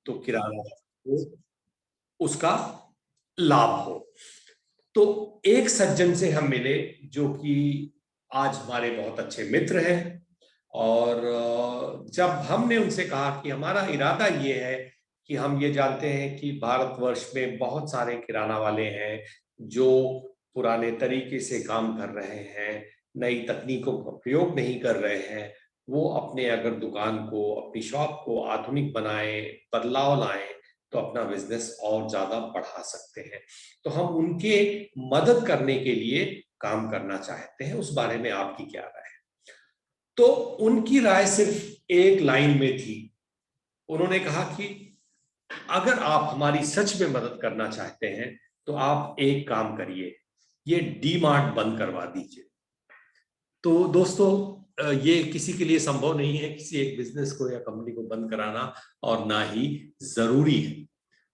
तो किराना को उसका लाभ हो। तो एक सज्जन से हम मिले जो कि आज हमारे बहुत अच्छे मित्र हैं, और जब हमने उनसे कहा कि हमारा इरादा ये है कि हम ये जानते हैं कि भारतवर्ष में बहुत सारे किराना वाले हैं जो पुराने तरीके से काम कर रहे हैं, नई तकनीकों का प्रयोग नहीं कर रहे हैं, वो अपने अगर दुकान को, अपनी शॉप को आधुनिक बनाएं, बदलाव लाएं, तो अपना बिजनेस और ज्यादा बढ़ा सकते हैं। तो हम उनके मदद करने के लिए काम करना चाहते हैं। उस बारे में आपकी क्या राय है? तो उनकी राय सिर्फ एक लाइन में थी। उन्होंने कहा कि अगर आप हमारी सच में मदद करना चाहते हैं तो आप एक काम करिए, ये डी मार्ट बंद करवा दीजिए। तो दोस्तों, ये किसी के लिए संभव नहीं है, किसी एक बिजनेस को या कंपनी को बंद कराना, और ना ही जरूरी है।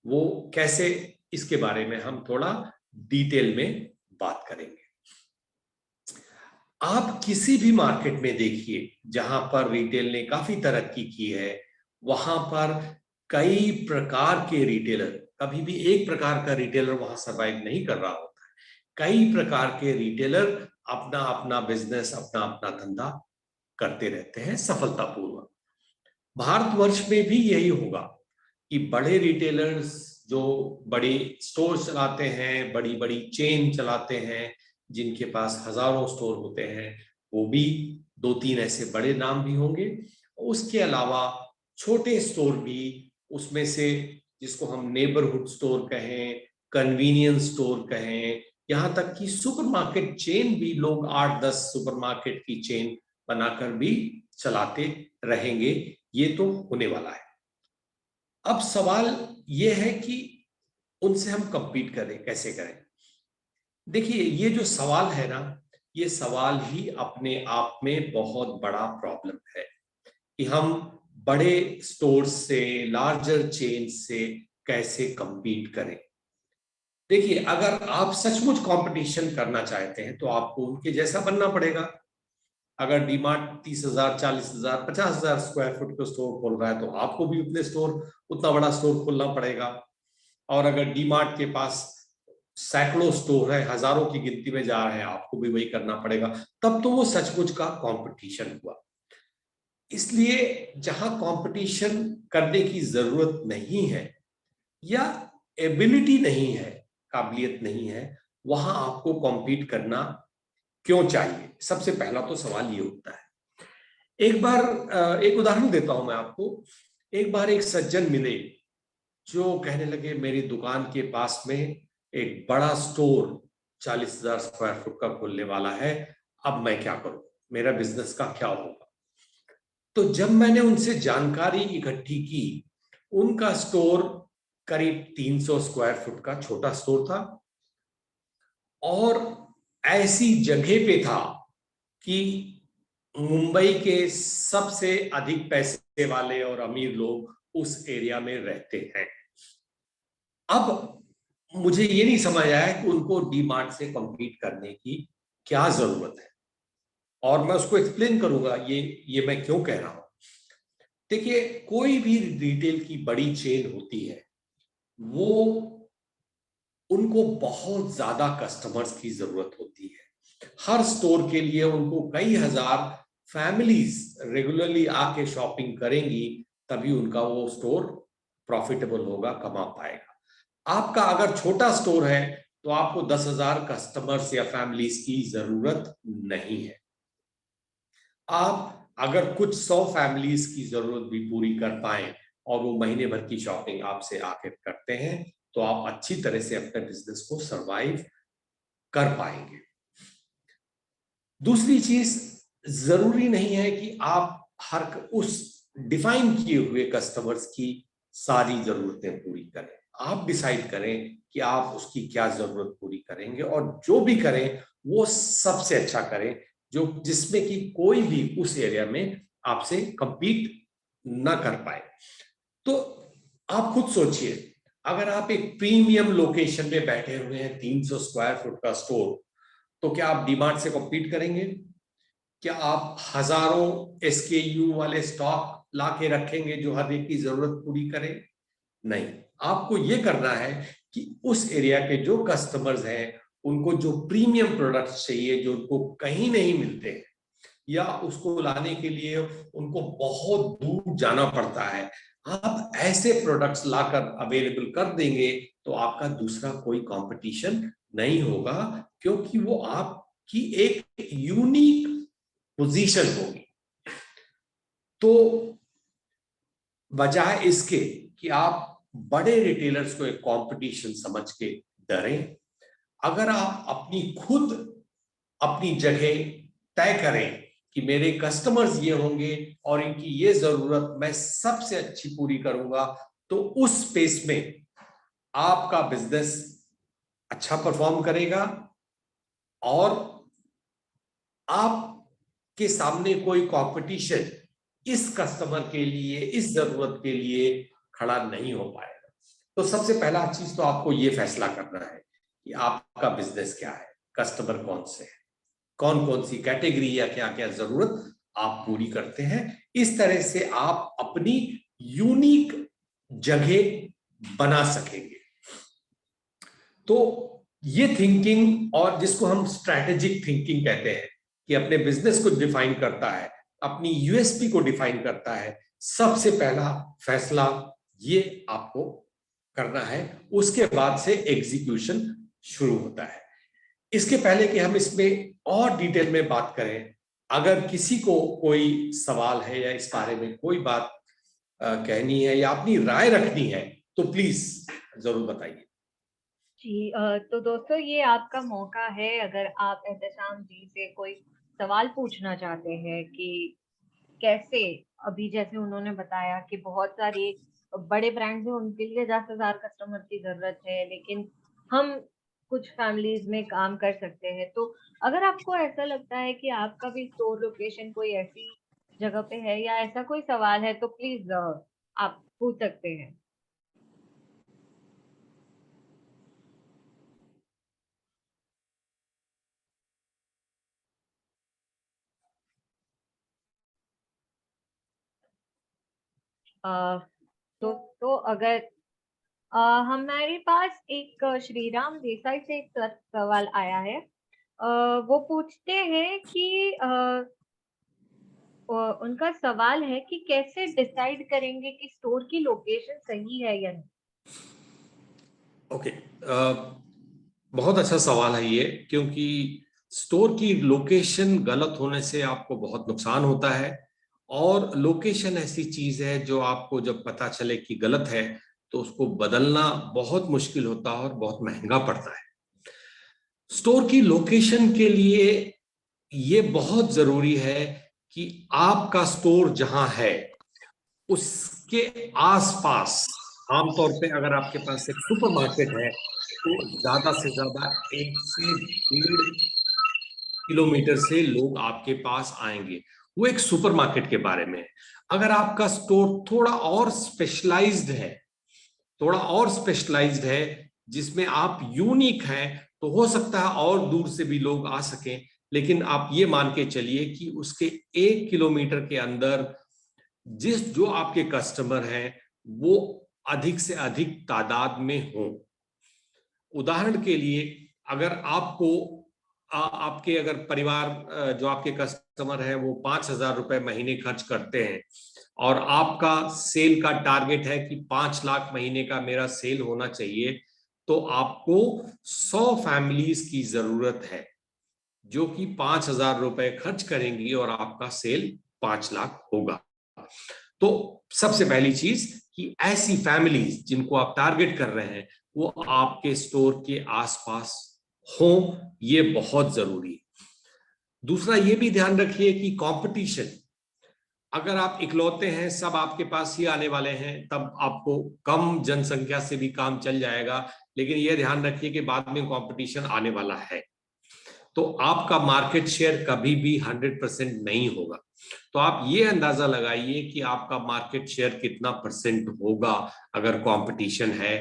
वो कैसे, इसके बारे में हम थोड़ा डिटेल में बात करेंगे। आप किसी भी मार्केट में देखिए जहां पर रिटेल ने काफी तरक्की की है, वहां पर कई प्रकार के रिटेलर, कभी भी एक प्रकार का रिटेलर वहां सरवाइव नहीं कर रहा होता है। कई प्रकार के रिटेलर अपना अपना बिजनेस, अपना अपना धंधा करते रहते हैं सफलतापूर्वक। भारतवर्ष में भी यही होगा कि बड़े रिटेलर्स जो बड़े स्टोर चलाते हैं, बड़ी बड़ी चेन चलाते हैं, जिनके पास हजारों स्टोर होते हैं, वो भी दो तीन ऐसे बड़े नाम भी होंगे। उसके अलावा छोटे स्टोर भी, उसमें से जिसको हम नेबरहुड स्टोर कहें, कन्वीनियंस स्टोर कहें, यहां तक कि सुपरमार्केट चेन भी, लोग 8-10 सुपरमार्केट की चेन बनाकर भी चलाते रहेंगे। ये तो होने वाला है। अब सवाल ये है कि उनसे हम compete करें, कैसे करें? देखिए, ये जो सवाल है ना, ये सवाल ही अपने आप में बहुत बड़ा प्रॉब्लम है कि हम बड़े स्टोर से, लार्जर चेन से कैसे compete करें। देखिए, अगर आप सचमुच कंपटीशन करना चाहते हैं तो आपको उनके जैसा बनना पड़ेगा। अगर डीमार्ट 30,000, 40,000, 50,000 स्क्वायर फुट का स्टोर खोल रहा है तो आपको भी उतना बड़ा स्टोर खोलना पड़ेगा। और अगर डीमार्ट के पास सैकड़ों स्टोर है, हजारों की गिनती में जा रहे हैं, आपको भी वही करना पड़ेगा। तब तो वो सचमुच का कंपटीशन हुआ। इसलिए जहां कंपटीशन करने की जरूरत नहीं है या एबिलिटी नहीं है, काबिलियत नहीं है, वहां आपको कॉम्पीट करना क्यों चाहिए? सबसे पहला तो सवाल ये होता है। एक बार एक उदाहरण देता हूं मैं आपको। एक बार एक सज्जन मिले जो कहने लगे, मेरी दुकान के पास में एक बड़ा स्टोर 40,000 स्क्वायर फुट का खुलने वाला है, अब मैं क्या करूं, मेरा बिजनेस का क्या होगा? तो जब मैंने उनसे जानकारी इकट्ठी की, उनका स्टोर करीब 300 स्क्वायर फुट का छोटा स्टोर था, और ऐसी जगह पे था कि मुंबई के सबसे अधिक पैसे वाले और अमीर लोग उस एरिया में रहते हैं। अब मुझे ये नहीं समझ आया कि उनको डी मार्ट से compete करने की क्या जरूरत है, और मैं उसको एक्सप्लेन करूंगा ये मैं क्यों कह रहा हूं। देखिए, कोई भी रिटेल की बड़ी चेन होती है, वो उनको बहुत ज्यादा कस्टमर्स की जरूरत होती है। हर स्टोर के लिए उनको कई हजार फैमिलीज रेगुलरली आके शॉपिंग करेंगी, तभी उनका वो स्टोर प्रॉफिटेबल होगा, कमा पाएगा। आपका अगर छोटा स्टोर है तो आपको 10,000 कस्टमर्स या फैमिलीज की जरूरत नहीं है। आप अगर कुछ 100 फैमिलीज की जरूरत भी पूरी कर पाए और वो महीने भर की शॉपिंग आपसे आके करते हैं, तो आप अच्छी तरह से अपने बिजनेस को सरवाइव कर पाएंगे। दूसरी चीज, जरूरी नहीं है कि आप हर उस डिफाइन किए हुए कस्टमर्स की सारी जरूरतें पूरी करें। आप डिसाइड करें कि आप उसकी क्या जरूरत पूरी करेंगे, और जो भी करें वो सबसे अच्छा करें, जो जिसमें कि कोई भी उस एरिया में आपसे compete ना कर पाए। तो आप खुद सोचिए, अगर आप एक प्रीमियम लोकेशन में बैठे हुए हैं, 300 स्क्वायर फुट का स्टोर, तो क्या आप डीमार्ट से compete करेंगे? क्या आप हजारों SKU वाले स्टॉक ला के रखेंगे जो हर एक की जरूरत पूरी करे? नहीं, आपको ये करना है कि उस एरिया के जो कस्टमर्स हैं, उनको जो प्रीमियम प्रोडक्ट्स चाहिए, जो उनको कहीं नहीं मिलते हैं, या उसको लाने के लिए उनको बहुत दूर जाना पड़ता है, आप ऐसे प्रोडक्ट्स लाकर अवेलेबल कर देंगे तो आपका दूसरा कोई कंपटीशन नहीं होगा, क्योंकि वो आपकी एक यूनिक पोजीशन होगी। तो बजाय इसके कि आप बड़े रिटेलर्स को एक कंपटीशन समझ के डरें, अगर आप अपनी खुद अपनी जगह तय करें कि मेरे कस्टमर्स ये होंगे और इनकी ये जरूरत मैं सबसे अच्छी पूरी करूंगा, तो उस स्पेस में आपका बिजनेस अच्छा परफॉर्म करेगा और आपके सामने कोई कंपटीशन इस कस्टमर के लिए, इस जरूरत के लिए खड़ा नहीं हो पाएगा। तो सबसे पहला चीज तो आपको ये फैसला करना है कि आपका बिजनेस क्या है, कस्टमर कौन से है, कौन कौन सी कैटेगरी या क्या क्या जरूरत आप पूरी करते हैं। इस तरह से आप अपनी यूनिक जगह बना सकेंगे। तो ये थिंकिंग, और जिसको हम स्ट्रैटेजिक थिंकिंग कहते हैं, कि अपने बिजनेस को डिफाइन करता है, अपनी यूएसपी को डिफाइन करता है, सबसे पहला फैसला ये आपको करना है। उसके बाद से एग्जीक्यूशन शुरू होता है। इसके पहले कि हम इसमें और डिटेल में बात करें, अगर किसी को कोई सवाल है या इस बारे में कोई बात कहनी है या अपनी राय रखनी है, तो प्लीज जरूर बताइए। जी तो दोस्तों ये आपका मौका है, अगर आप एहतशाम जी से कोई सवाल पूछना चाहते हैं कि कैसे, अभी जैसे उन्होंने बताया कि बहुत सारे बड़े ब्रांड्स हैं उनके लिए 10,000 कस्टमर की जरूरत है, लेकिन हम कुछ फैमिलीज में काम कर सकते हैं। तो अगर आपको ऐसा लगता है कि आपका भी स्टोर लोकेशन कोई ऐसी जगह पे है या ऐसा कोई सवाल है, तो प्लीज आप पूछ सकते हैं। अ, तो अगर हमारे पास एक श्रीराम देसाई से एक सवाल आया है। वो पूछते हैं कि उनका सवाल है कि कैसे डिसाइड करेंगे कि स्टोर की लोकेशन सही है या नहीं। ओके, बहुत अच्छा सवाल है ये, क्योंकि स्टोर की लोकेशन गलत होने से आपको बहुत नुकसान होता है। और लोकेशन ऐसी चीज है जो आपको जब पता चले कि गलत है, तो उसको बदलना बहुत मुश्किल होता है और बहुत महंगा पड़ता है। स्टोर की लोकेशन के लिए ये बहुत जरूरी है कि आपका स्टोर जहां है उसके आसपास, आमतौर पे अगर आपके पास एक सुपरमार्केट है तो ज्यादा से ज्यादा 1 से 1.5 किलोमीटर से लोग आपके पास आएंगे। वो एक सुपरमार्केट के बारे में है। अगर आपका स्टोर थोड़ा और स्पेशलाइज्ड है, जिसमें आप यूनिक हैं, तो हो सकता है और दूर से भी लोग आ सकें। लेकिन आप ये मान के चलिए कि उसके 1 किलोमीटर के अंदर जो आपके कस्टमर हैं वो अधिक से अधिक तादाद में हों। उदाहरण के लिए, अगर आपको आपके अगर परिवार, जो आपके कस्टमर हैं वो 5,000 रुपए महीने खर्च करते हैं, और आपका सेल का टारगेट है कि 5 लाख महीने का मेरा सेल होना चाहिए, तो आपको 100 फैमिलीज की जरूरत है जो कि 5,000 रुपए खर्च करेंगी और आपका सेल 5 लाख होगा। तो सबसे पहली चीज कि ऐसी फैमिलीज जिनको आप टारगेट कर रहे हैं वो आपके स्टोर के आसपास हों, ये बहुत जरूरी है। दूसरा ये भी ध्यान रखिए कि कंपटीशन, अगर आप इकलौते हैं, सब आपके पास ही आने वाले हैं, तब आपको कम जनसंख्या से भी काम चल जाएगा। लेकिन यह ध्यान रखिए कि बाद में कंपटीशन आने वाला है, तो आपका मार्केट शेयर कभी भी 100% नहीं होगा। तो आप ये अंदाजा लगाइए कि आपका मार्केट शेयर कितना परसेंट होगा अगर कंपटीशन है,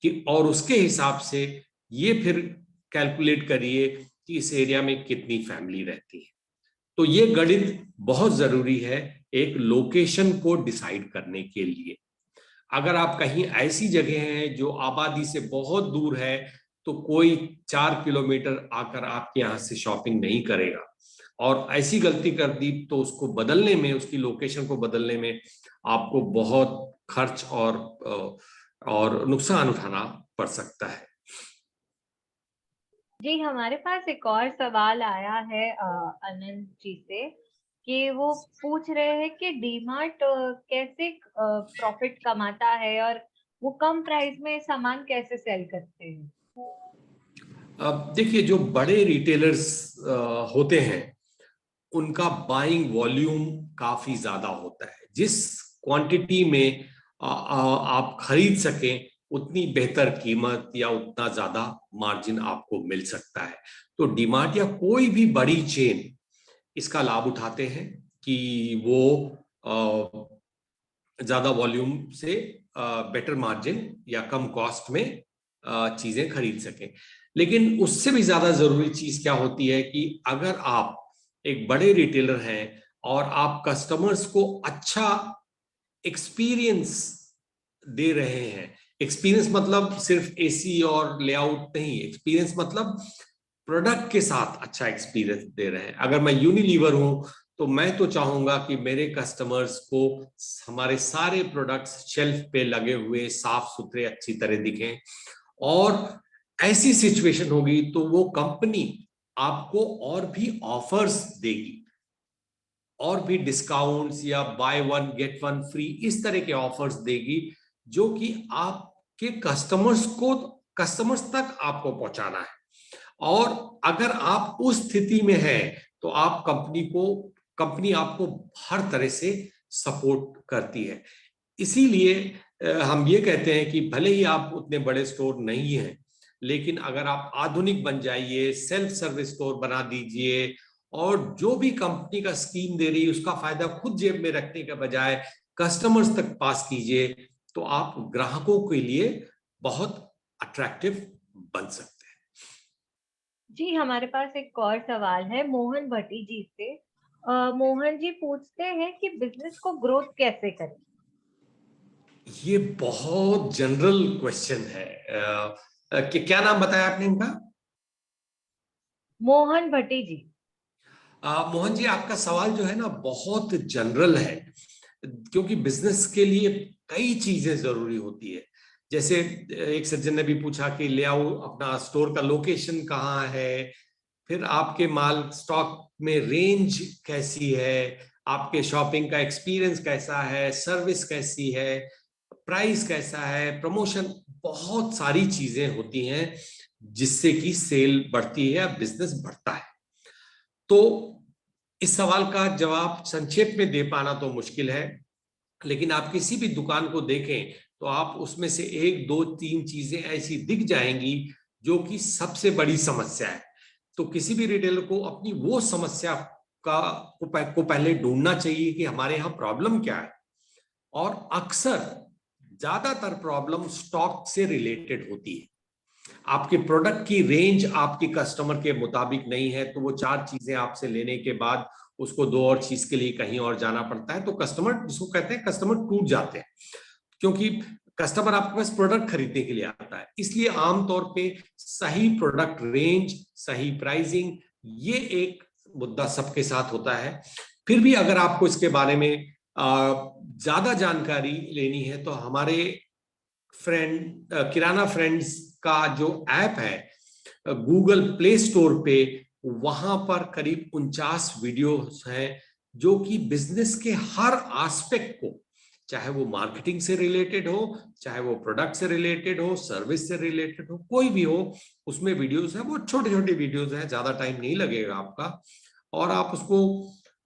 कि और उसके हिसाब से ये फिर कैलकुलेट करिए कि इस एरिया में कितनी फैमिली रहती है। तो ये गणित बहुत जरूरी है एक लोकेशन को डिसाइड करने के लिए। अगर आप कहीं ऐसी जगह हैं जो आबादी से बहुत दूर है, तो कोई 4 किलोमीटर आकर आपके यहाँ से शॉपिंग नहीं करेगा। और ऐसी गलती कर दी तो उसको बदलने में, उसकी लोकेशन को बदलने में आपको बहुत खर्च और नुकसान उठाना पड़ सकता है। जी, हमारे पास एक और सवाल आया है अनंत जी से, कि वो पूछ रहे हैं कि डीमार्ट कैसे प्रॉफिट कमाता है और वो कम प्राइस में सामान कैसे सेल करते हैं। अब देखिए, जो बड़े रिटेलर्स होते हैं उनका बाइंग वॉल्यूम काफी ज्यादा होता है। जिस क्वांटिटी में आप खरीद सकें उतनी बेहतर कीमत या उतना ज्यादा मार्जिन आपको मिल सकता है। तो डीमार्ट या कोई भी बड़ी चेन इसका लाभ उठाते हैं कि वो ज्यादा वॉल्यूम से बेटर मार्जिन या कम कॉस्ट में चीजें खरीद सकें। लेकिन उससे भी ज्यादा जरूरी चीज क्या होती है कि अगर आप एक बड़े रिटेलर हैं और आप कस्टमर्स को अच्छा एक्सपीरियंस दे रहे हैं। एक्सपीरियंस मतलब सिर्फ एसी और लेआउट नहीं, एक्सपीरियंस मतलब प्रोडक्ट के साथ अच्छा एक्सपीरियंस दे रहे हैं। अगर मैं यूनिलीवर हूं तो मैं तो चाहूंगा कि मेरे कस्टमर्स को हमारे सारे प्रोडक्ट्स शेल्फ पे लगे हुए साफ सुथरे अच्छी तरह दिखें। और ऐसी सिचुएशन होगी तो वो कंपनी आपको और भी ऑफर्स देगी, और भी डिस्काउंट्स या by one get one free इस तरह के ऑफर्स देगी, जो कि आपके कस्टमर्स तक आपको पहुंचाना है। और अगर आप उस स्थिति में हैं तो आप कंपनी आपको हर तरह से सपोर्ट करती है। इसीलिए हम ये कहते हैं कि भले ही आप उतने बड़े स्टोर नहीं हैं, लेकिन अगर आप आधुनिक बन जाइए, सेल्फ सर्विस स्टोर बना दीजिए, और जो भी कंपनी का स्कीम दे रही है उसका फायदा खुद जेब में रखने के बजाय कस्टमर्स तक पास कीजिए, तो आप ग्राहकों के लिए बहुत अट्रैक्टिव बन सकते हैं। जी, हमारे पास एक और सवाल है मोहन भट्टी जी से। मोहन जी पूछते हैं कि बिजनेस को ग्रोथ कैसे करें। ये बहुत जनरल क्वेश्चन है। कि क्या नाम बताया आपने इनका? मोहन भट्टी जी। मोहन जी, आपका सवाल जो है ना बहुत जनरल है, क्योंकि बिजनेस के लिए कई चीजें जरूरी होती है। जैसे एक सज्जन ने भी पूछा कि ले आओ अपना स्टोर का लोकेशन कहाँ है, फिर आपके माल स्टॉक में रेंज कैसी है, आपके शॉपिंग का एक्सपीरियंस कैसा है, सर्विस कैसी है, प्राइस कैसा है, प्रमोशन, बहुत सारी चीजें होती हैं जिससे कि सेल बढ़ती है या बिजनेस बढ़ता है। तो इस सवाल का जवाब संक्षेप में दे पाना तो मुश्किल है, लेकिन आप किसी भी दुकान को देखें तो आप उसमें से एक दो तीन चीजें ऐसी दिख जाएंगी जो कि सबसे बड़ी समस्या है। तो किसी भी रिटेलर को अपनी वो समस्या को पहले ढूंढना चाहिए कि हमारे यहाँ प्रॉब्लम क्या है। और अक्सर ज्यादातर प्रॉब्लम स्टॉक से रिलेटेड होती है। आपके प्रोडक्ट की रेंज आपके कस्टमर के मुताबिक नहीं है, तो वो चार चीजें आपसे लेने के बाद उसको दो और चीज के लिए कहीं और जाना पड़ता है, तो कस्टमर, जिसको कहते हैं कस्टमर, टूट जाते हैं। क्योंकि कस्टमर आपके पास प्रोडक्ट खरीदने के लिए आता है। इसलिए आमतौर पे सही प्रोडक्ट रेंज, सही प्राइसिंग, ये एक मुद्दा सबके साथ होता है। फिर भी अगर आपको इसके बारे में ज्यादा जानकारी लेनी है तो हमारे किराना फ्रेंड्स का जो ऐप है गूगल प्ले स्टोर पे, वहां पर करीब 49 वीडियोस हैं जो कि बिजनेस के हर एस्पेक्ट को, चाहे वो मार्केटिंग से रिलेटेड हो, चाहे वो प्रोडक्ट से रिलेटेड हो, सर्विस से रिलेटेड हो, कोई भी हो, उसमें वीडियोस है। वो छोटे छोटे वीडियोस हैं, ज्यादा टाइम नहीं लगेगा आपका। और आप उसको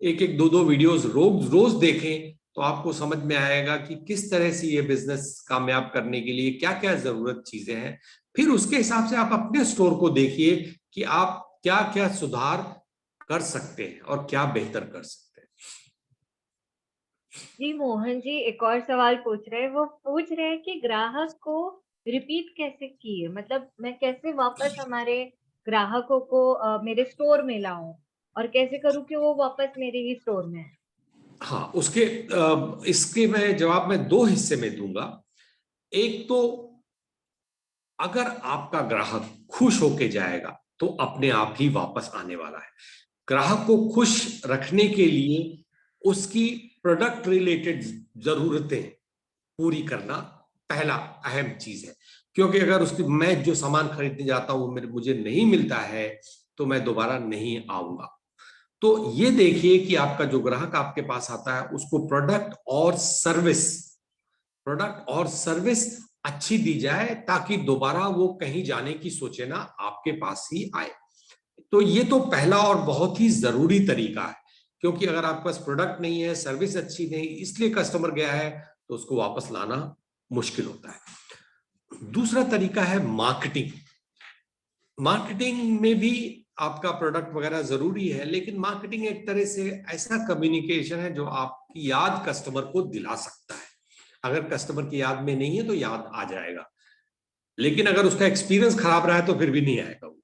एक एक दो दो वीडियोस रोज रोज देखें तो आपको समझ में आएगा कि किस तरह से ये बिजनेस कामयाब करने के लिए क्या क्या जरूरत चीजें हैं। फिर उसके हिसाब से आप अपने स्टोर को देखिए कि आप क्या क्या सुधार कर सकते हैं और क्या बेहतर कर सकते हैं। जी, मोहन जी एक और सवाल पूछ रहे हैं। वो पूछ रहे हैं कि ग्राहक को रिपीट कैसे किए, मतलब मैं कैसे वापस हमारे ग्राहकों को मेरे स्टोर में लाऊं, और कैसे करूं कि वो वापस मेरे ही स्टोर में आए। हाँ, इसके मैं जवाब में दो हिस्से में दूंगा। एक तो अगर आपका ग्राहक खुश होके जाएगा तो अपने आप ही वापस आने वाला है। ग्राहक को खुश रखने के लिए उसकी प्रोडक्ट रिलेटेड जरूरतें पूरी करना पहला अहम चीज है, क्योंकि अगर उसकी मैं जो सामान खरीदने जाता हूं मेरे मुझे नहीं मिलता है तो मैं दोबारा नहीं आऊंगा। तो ये देखिए कि आपका जो ग्राहक आपके पास आता है उसको प्रोडक्ट और सर्विस अच्छी दी जाए ताकि दोबारा वो कहीं जाने की सोचे ना, आपके पास ही आए। तो ये तो पहला और बहुत ही जरूरी तरीका है, क्योंकि अगर आपके पास प्रोडक्ट नहीं है, सर्विस अच्छी नहीं, इसलिए कस्टमर गया है, तो उसको वापस लाना मुश्किल होता है। दूसरा तरीका है मार्केटिंग। मार्केटिंग में भी आपका प्रोडक्ट वगैरह जरूरी है, लेकिन मार्केटिंग एक तरह से ऐसा कम्युनिकेशन है जो आपकी याद कस्टमर को दिला सकता है। अगर कस्टमर की याद में नहीं है तो याद आ जाएगा, लेकिन अगर उसका एक्सपीरियंस खराब रहा है तो फिर भी नहीं आएगा वो।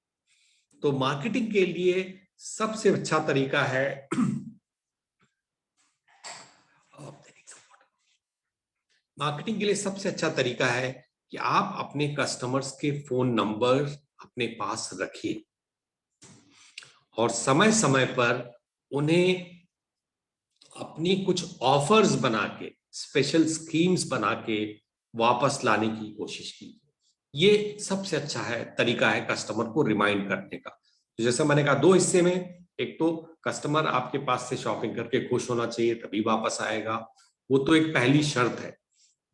तो मार्केटिंग के लिए सबसे अच्छा तरीका है मार्केटिंग के लिए सबसे अच्छा तरीका है कि आप अपने कस्टमर्स के फोन नंबर अपने पास रखिए और समय समय पर उन्हें अपनी कुछ ऑफर्स बना के, स्पेशल स्कीम्स बना के वापस लाने की कोशिश कीजिए। ये सबसे अच्छा है तरीका है कस्टमर को रिमाइंड करने का। तो जैसे मैंने कहा, दो हिस्से में, एक तो कस्टमर आपके पास से शॉपिंग करके खुश होना चाहिए तभी वापस आएगा, वो तो एक पहली शर्त है।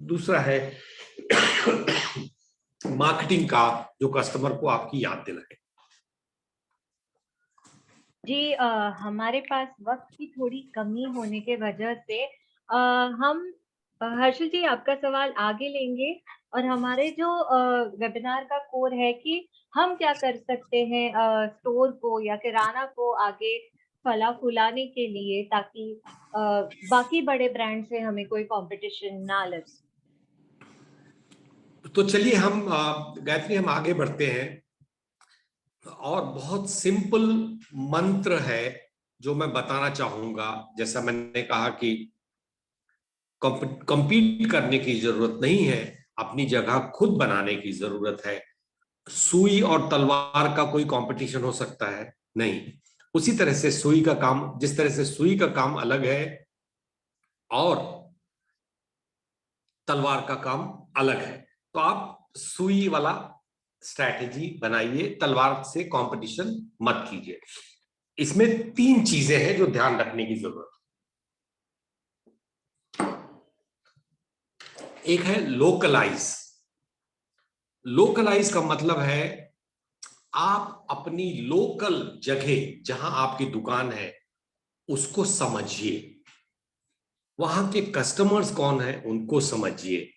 दूसरा है मार्केटिंग का, जो कस्टमर को आपकी याद दिलाए। जी हमारे पास वक्त की थोड़ी कमी होने के वजह से हम हर्षल जी आपका सवाल आगे लेंगे, और हमारे जो वेबिनार का कोर है कि हम क्या कर सकते हैं स्टोर को या किराना को आगे फला फुलाने के लिए, ताकि बाकी बड़े ब्रांड से हमें कोई कंपटीशन ना लगे। तो चलिए हम गायत्री, हम आगे बढ़ते हैं। और बहुत सिंपल मंत्र है जो मैं बताना चाहूंगा। जैसा मैंने कहा कि कंपीट करने की जरूरत नहीं है, अपनी जगह खुद बनाने की जरूरत है। सुई और तलवार का कोई कंपटीशन हो सकता है? नहीं। उसी तरह से सुई का काम, जिस तरह से सुई का काम अलग है और तलवार का काम अलग है, तो आप सुई वाला स्ट्रैटेजी बनाइए, तलवार से कंपटीशन मत कीजिए। इसमें तीन चीजें हैं जो ध्यान रखने की जरूरत है। एक है लोकलाइज। लोकलाइज का मतलब है आप अपनी लोकल जगह जहां आपकी दुकान है उसको समझिए, वहां के कस्टमर्स कौन है उनको समझिए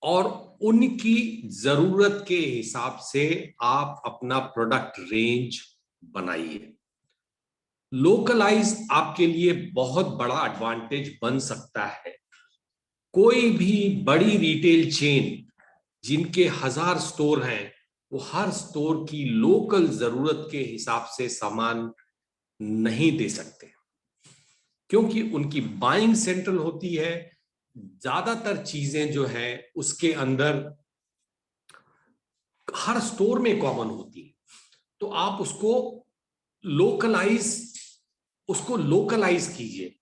और उनकी जरूरत के हिसाब से आप अपना प्रोडक्ट रेंज बनाइए। लोकलाइज आपके लिए बहुत बड़ा एडवांटेज बन सकता है। कोई भी बड़ी रिटेल चेन जिनके 1000 स्टोर हैं, वो हर स्टोर की लोकल जरूरत के हिसाब से सामान नहीं दे सकते, क्योंकि उनकी बाइंग सेंट्रल होती है। ज्यादातर चीजें जो है उसके अंदर हर स्टोर में कॉमन होती है। तो आप लोकलाइज लोकलाइज कीजिए,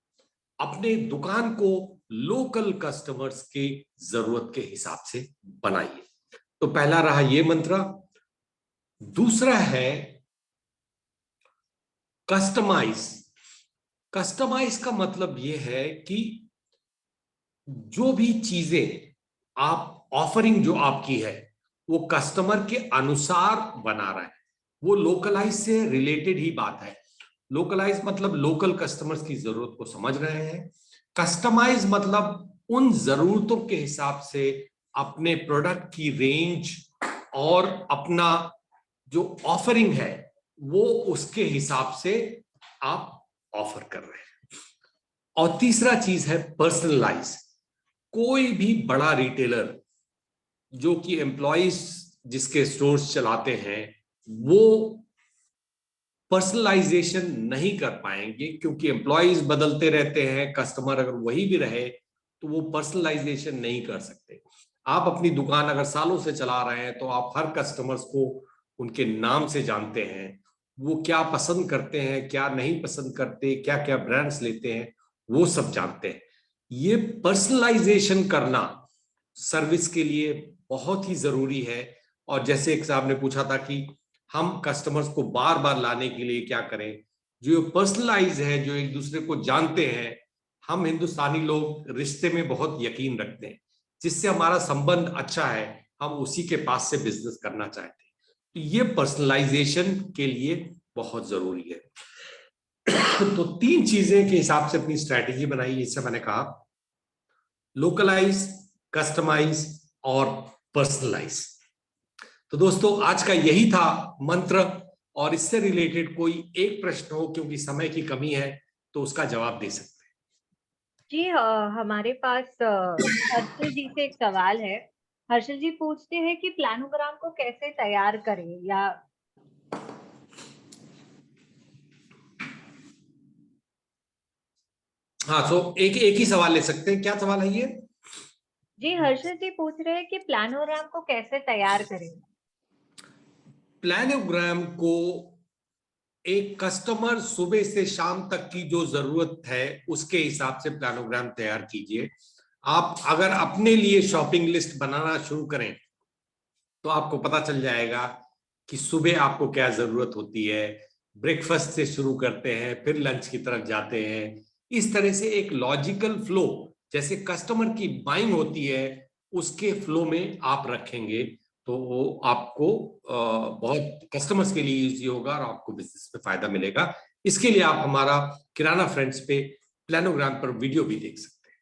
अपने दुकान को लोकल कस्टमर्स के जरूरत के हिसाब से बनाइए। तो पहला रहा ये मंत्र। दूसरा है कस्टमाइज। कस्टमाइज का मतलब यह है कि जो भी चीजें आप, ऑफरिंग जो आपकी है वो कस्टमर के अनुसार बना रहा है, वो लोकलाइज से रिलेटेड ही बात है। लोकलाइज मतलब लोकल कस्टमर्स की जरूरत को समझ रहे हैं। कस्टमाइज मतलब उन जरूरतों के हिसाब से अपने प्रोडक्ट की रेंज और अपना जो ऑफरिंग है वो उसके हिसाब से आप ऑफर कर रहे हैं। और तीसरा चीज है पर्सनलाइज। कोई भी बड़ा रिटेलर जो कि एम्प्लॉइज जिसके स्टोर्स चलाते हैं, वो पर्सनलाइजेशन नहीं कर पाएंगे, क्योंकि एम्प्लॉइज बदलते रहते हैं, कस्टमर अगर वही भी रहे तो वो पर्सनलाइजेशन नहीं कर सकते। आप अपनी दुकान अगर सालों से चला रहे हैं तो आप हर कस्टमर्स को उनके नाम से जानते हैं, वो क्या पसंद करते हैं, क्या नहीं पसंद करते, क्या क्या ब्रांड्स लेते हैं, वो सब जानते हैं। ये पर्सनलाइजेशन करना सर्विस के लिए बहुत ही जरूरी है। और जैसे एक साहब ने पूछा था कि हम कस्टमर्स को बार बार लाने के लिए क्या करें, जो पर्सनलाइज है, जो एक दूसरे को जानते हैं, हम हिंदुस्तानी लोग रिश्ते में बहुत यकीन रखते हैं, जिससे हमारा संबंध अच्छा है, हम उसी के पास से बिजनेस करना चाहते हैं। तो ये पर्सनलाइजेशन के लिए बहुत जरूरी है। तो 3 चीजें के हिसाब से अपनी स्ट्रैटेजी बनाई, जैसे मैंने कहा, लोकलाइज, कस्टमाइज और पर्सनलाइज। तो दोस्तों आज का यही था मंत्र, और इससे रिलेटेड कोई एक प्रश्न हो, क्योंकि समय की कमी है, तो उसका जवाब दे सकते जी हमारे पास हर्षल जी से एक सवाल है। हर्षल जी पूछते हैं कि प्लानोग्राम को कैसे तैयार करें या हैं। हाँ, तो एक एक ही सवाल ले सकते हैं। क्या सवाल है ये? जी हर्षल जी पूछ रहे हैं कि प्लानोग्राम को कैसे तैयार करें। प्लानोग्राम को एक कस्टमर सुबह से शाम तक की जो जरूरत है उसके हिसाब से प्लानोग्राम तैयार कीजिए। आप अगर अपने लिए शॉपिंग लिस्ट बनाना शुरू करें तो आपको पता चल जाएगा कि सुबह आपको क्या जरूरत होती है। ब्रेकफास्ट से शुरू करते हैं, फिर लंच की तरफ जाते हैं। इस तरह से एक लॉजिकल फ्लो, जैसे कस्टमर की बाइंग होती है, उसके फ्लो में आप रखेंगे तो वो आपको बहुत कस्टमर्स के लिए इजी होगा और आपको बिजनेस में फायदा मिलेगा। इसके लिए आप हमारा किराना फ्रेंड्स पे प्लानोग्राम पर वीडियो भी देख सकते हैं।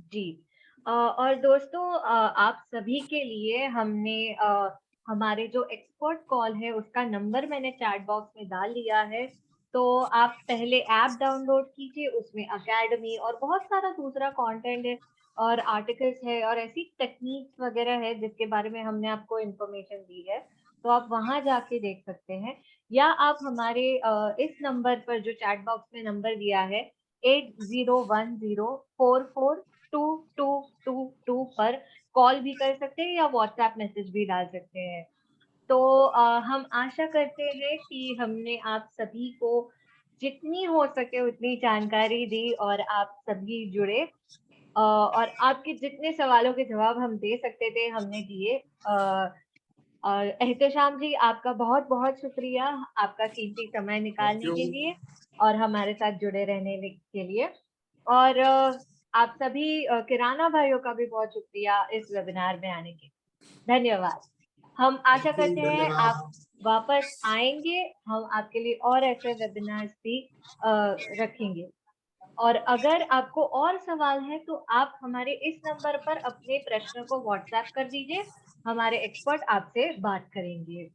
जी और दोस्तों आप सभी के लिए हमने हमारे जो एक्सपर्ट कॉल है उसका नंबर मैंने चैट बॉक्स में डाल दिया है। तो आप पहले ऐप डाउनलोड कीजिए, उसमें अकेडमी और बहुत सारा दूसरा कंटेंट है और आर्टिकल्स है और ऐसी टेक्निक्स वगैरह है जिसके बारे में हमने आपको इन्फॉर्मेशन दी है। तो आप वहां जाके देख सकते हैं, या आप हमारे इस नंबर पर जो चैट बॉक्स में नंबर दिया है 8010442222 पर कॉल भी कर सकते हैं या व्हाट्सएप मैसेज भी डाल सकते हैं। तो हम आशा करते हैं कि हमने आप सभी को जितनी हो सके उतनी जानकारी दी और आप सभी जुड़े, और आपके जितने सवालों के जवाब हम दे सकते थे हमने दिए। और एहतेशाम जी आपका बहुत बहुत शुक्रिया आपका कीमती समय थैंक निकालने यू। के लिए और हमारे साथ जुड़े रहने के लिए। और आप सभी किराना भाइयों का भी बहुत शुक्रिया इस वेबिनार में आने के लिए। धन्यवाद। हम आशा थैंक यू, करते हैं आप धन्यवाद। वापस आएंगे। हम आपके लिए और ऐसे वेबिनार्स भी रखेंगे। और अगर आपको और सवाल है तो आप हमारे इस नंबर पर अपने प्रश्न को व्हाट्सएप कर दीजिए, हमारे एक्सपर्ट आपसे बात करेंगे।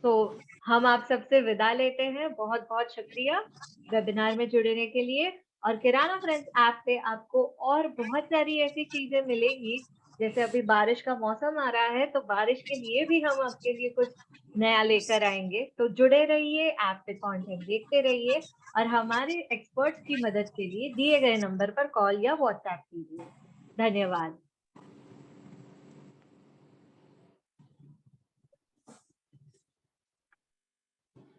तो हम आप सबसे विदा लेते हैं। बहुत बहुत शुक्रिया वेबिनार में जुड़ने के लिए। और किराना फ्रेंड्स ऐप पे आपको और बहुत सारी ऐसी चीजें मिलेंगी, जैसे अभी बारिश का मौसम आ रहा है तो बारिश के लिए भी हम आपके लिए कुछ नया लेकर आएंगे। तो जुड़े रहिए, ऐप पे कंटेंट देखते रहिए और हमारे एक्सपर्ट्स की मदद के लिए दिए गए नंबर पर कॉल या व्हाट्सएप कीजिए। धन्यवाद।